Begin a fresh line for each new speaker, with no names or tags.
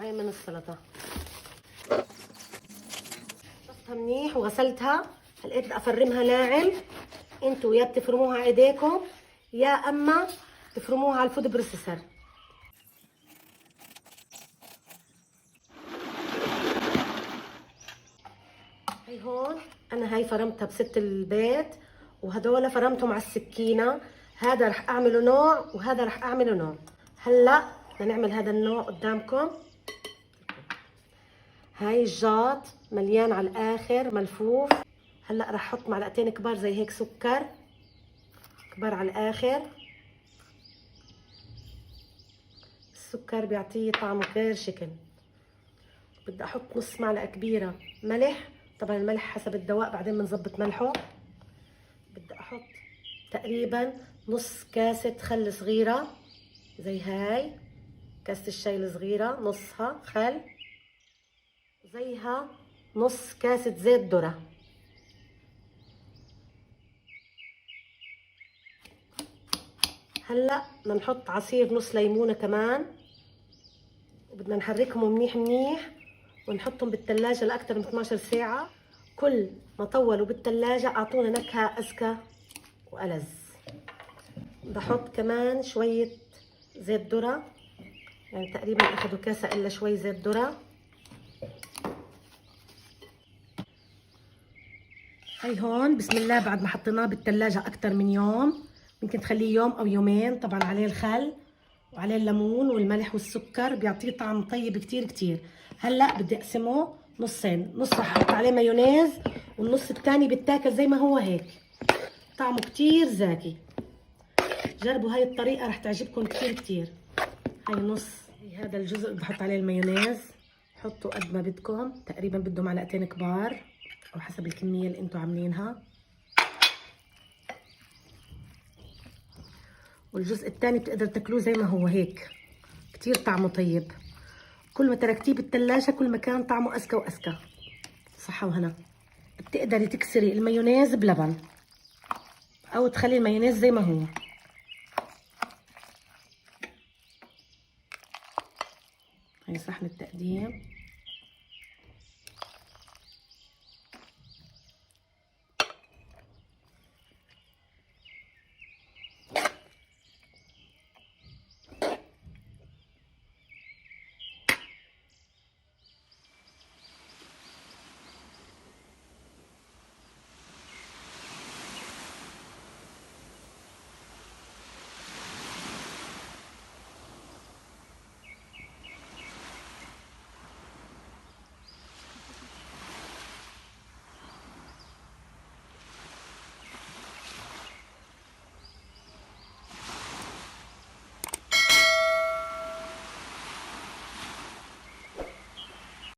نوعين من السلطة. قصتها منيح وغسلتها، هلا بدي افرمها ناعم. انتوا يا بتفرموها على ايديكم يا اما تفرموها على الفود بروسيسر. هي هون انا هاي فرمتها بست البيت، وهدول فرمتهم على السكينة. هذا رح اعمله نوع وهذا رح اعمله نوع. هلا بدنا نعمل هذا النوع قدامكم. هاي الجاط مليان على الاخر ملفوف. هلا رح احط معلقتين كبار زي هيك سكر كبار على الاخر. السكر بيعطيه طعم غير شكل. بدي احط نص معلقه كبيره ملح، طبعا الملح حسب الدواء بعدين بنظبط ملحه. بدي احط تقريبا نص كاسه خل صغيره زي هاي، كاسه الشاي الصغيره نصها خل، زيها نص كاسه زيت ذره. هلا بدنا نحط عصير نص ليمونه كمان، وبدنا نحركهم منيح منيح ونحطهم بالثلاجة لأكثر من 12 ساعة. كل ما طولوا بالثلاجة أعطونا نكهة أزكى وألذ. بحط كمان شوية زيت ذرة، يعني تقريبا أخذوا كاسة إلا شوي زيت ذرة. هي هون بسم الله بعد ما حطيناه بالثلاجة أكثر من يوم، ممكن تخليه يوم أو يومين. طبعا عليه الخل وعليه الليمون والملح والسكر بيعطيه طعم طيب كتير كتير. هلا بدي اقسمه نصين، نص رح احط عليه مايونيز والنص الثاني بتاكل زي ما هو هيك، طعمه كتير زاكي. جربوا هاي الطريقة رح تعجبكم كتير كتير. هاي نص، هذا الجزء اللي بحط عليه المايونيز حطوا قد ما بدكم، تقريبا بده معلقتين كبار او حسب الكمية اللي انتوا عاملينها. والجزء الثاني بتقدر تاكلوه زي ما هو هيك، كتير طعمه طيب. كل ما تركتيه بالثلاجة كل ما كان طعمه أزكى وأزكى. صحة وهنا. بتقدري تكسري المايونيز بلبن أو تخلي المايونيز زي ما هو. هاي صحن التقديم.